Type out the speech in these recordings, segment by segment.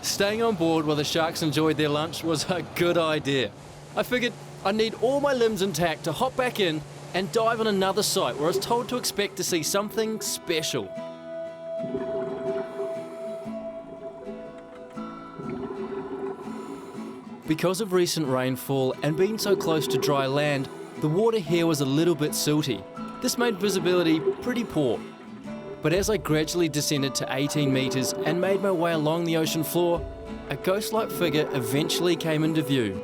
Staying on board while the sharks enjoyed their lunch was a good idea. I figured I'd need all my limbs intact to hop back in and dive on another site where I was told to expect to see something special. Because of recent rainfall and being so close to dry land, the water here was a little bit silty. This made visibility pretty poor. But as I gradually descended to 18 metres and made my way along the ocean floor, a ghost-like figure eventually came into view.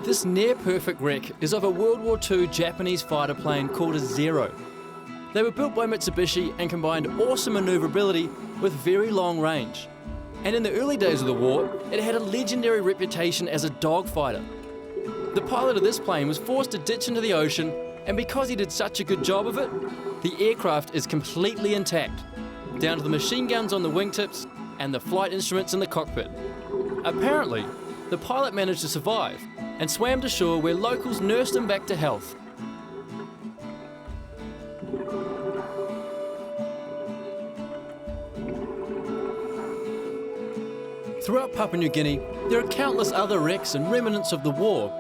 This near-perfect wreck is of a World War II Japanese fighter plane called a Zero. They were built by Mitsubishi and combined awesome manoeuvrability with very long range. And in the early days of the war, it had a legendary reputation as a dogfighter. The pilot of this plane was forced to ditch into the ocean, and because he did such a good job of it, the aircraft is completely intact, down to the machine guns on the wingtips and the flight instruments in the cockpit. Apparently, the pilot managed to survive and swam to shore where locals nursed him back to health. Throughout Papua New Guinea, there are countless other wrecks and remnants of the war,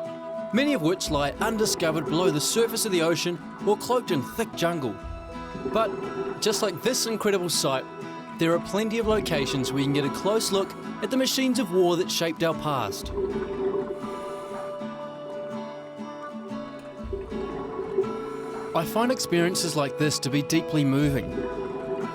many of which lie undiscovered below the surface of the ocean or cloaked in thick jungle. But just like this incredible site, there are plenty of locations where you can get a close look at the machines of war that shaped our past. I find experiences like this to be deeply moving.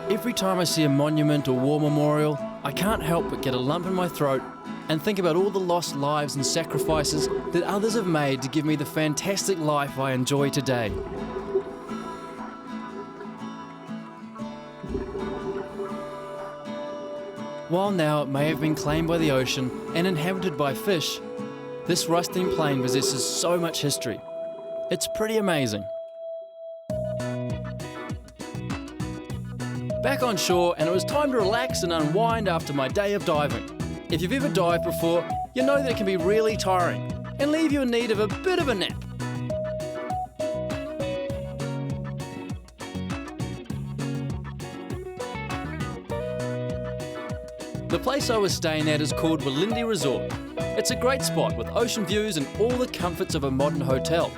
Every time I see a monument or war memorial, I can't help but get a lump in my throat and think about all the lost lives and sacrifices that others have made to give me the fantastic life I enjoy today. While now it may have been claimed by the ocean and inhabited by fish, this rusting plain possesses so much history. It's pretty amazing. Back on shore, and it was time to relax and unwind after my day of diving. If you've ever dived before, you know that it can be really tiring and leave you in need of a bit of a nap. The place I was staying at is called Milne Resort. It's a great spot with ocean views and all the comforts of a modern hotel.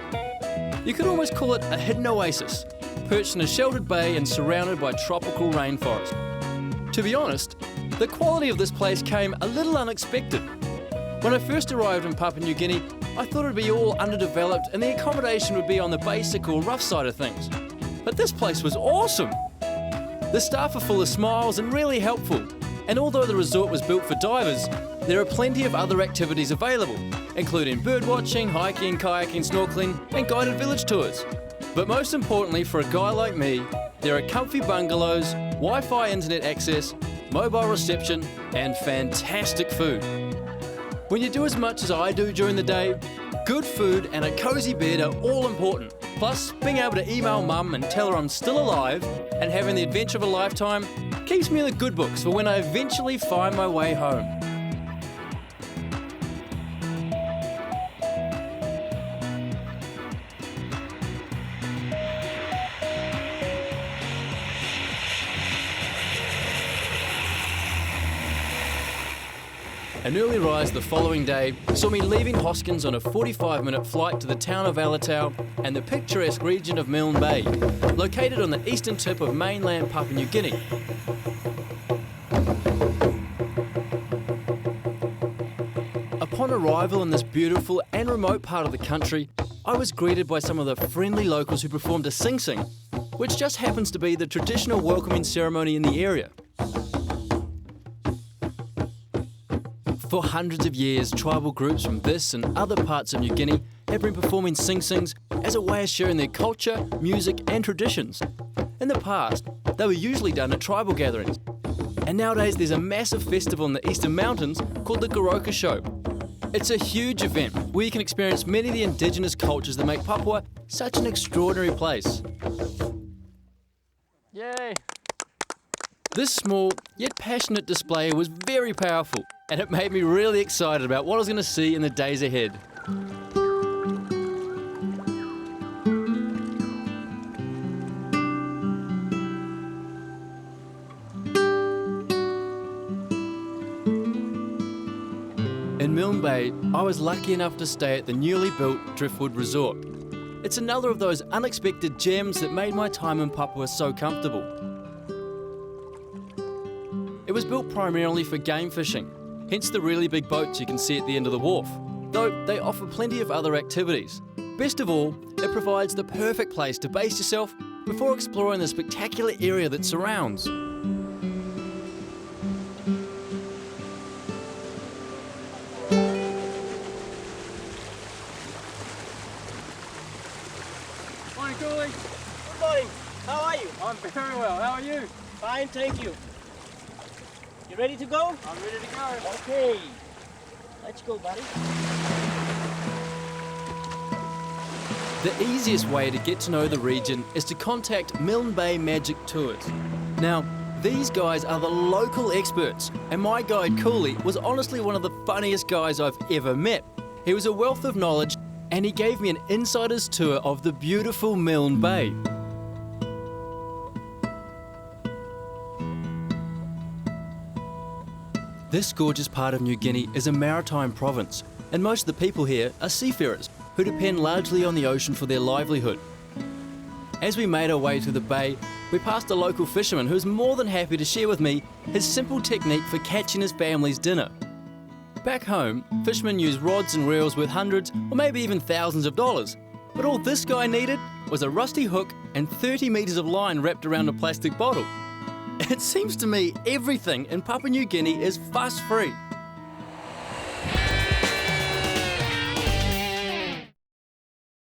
You could almost call it a hidden oasis, perched in a sheltered bay and surrounded by tropical rainforest. To be honest, the quality of this place came a little unexpected. When I first arrived in Papua New Guinea, I thought it would be all underdeveloped and the accommodation would be on the basic or rough side of things. But this place was awesome! The staff are full of smiles and really helpful, and although the resort was built for divers, there are plenty of other activities available, including birdwatching, hiking, kayaking, snorkeling, and guided village tours. But most importantly for a guy like me, there are comfy bungalows, Wi-Fi internet access, mobile reception, and fantastic food. When you do as much as I do during the day, good food and a cozy bed are all important. Plus, being able to email mum and tell her I'm still alive and having the adventure of a lifetime keeps me in the good books for when I eventually find my way home. An early rise the following day saw me leaving Hoskins on a 45-minute flight to the town of Alatau and the picturesque region of Milne Bay, located on the eastern tip of mainland Papua New Guinea. Upon arrival in this beautiful and remote part of the country, I was greeted by some of the friendly locals who performed a sing-sing, which just happens to be the traditional welcoming ceremony in the area. For hundreds of years, tribal groups from this and other parts of New Guinea have been performing sing-sings as a way of sharing their culture, music and traditions. In the past, they were usually done at tribal gatherings. And nowadays there's a massive festival in the Eastern Mountains called the Goroka Show. It's a huge event where you can experience many of the indigenous cultures that make Papua such an extraordinary place. Yay! This small yet passionate display was very powerful, and it made me really excited about what I was going to see in the days ahead. Milne Bay, I was lucky enough to stay at the newly built Driftwood Resort. It's another of those unexpected gems that made my time in Papua so comfortable. It was built primarily for game fishing, hence the really big boats you can see at the end of the wharf, though they offer plenty of other activities. Best of all, it provides the perfect place to base yourself before exploring the spectacular area that surrounds. Morning, Cooley. Good morning. How are you? I'm very well. How are you? Fine, thank you. You ready to go? I'm ready to go. Okay. Let's go, buddy. The easiest way to get to know the region is to contact Milne Bay Magic Tours. Now, these guys are the local experts, and my guide Cooley was honestly one of the funniest guys I've ever met. He was a wealth of knowledge, and he gave me an insider's tour of the beautiful Milne Bay. This gorgeous part of New Guinea is a maritime province, and most of the people here are seafarers who depend largely on the ocean for their livelihood. As we made our way through the bay, we passed a local fisherman who was more than happy to share with me his simple technique for catching his family's dinner. Back home, fishermen use rods and reels worth hundreds or maybe even thousands of dollars, but all this guy needed was a rusty hook and 30 metres of line wrapped around a plastic bottle. It seems to me everything in Papua New Guinea is fuss-free.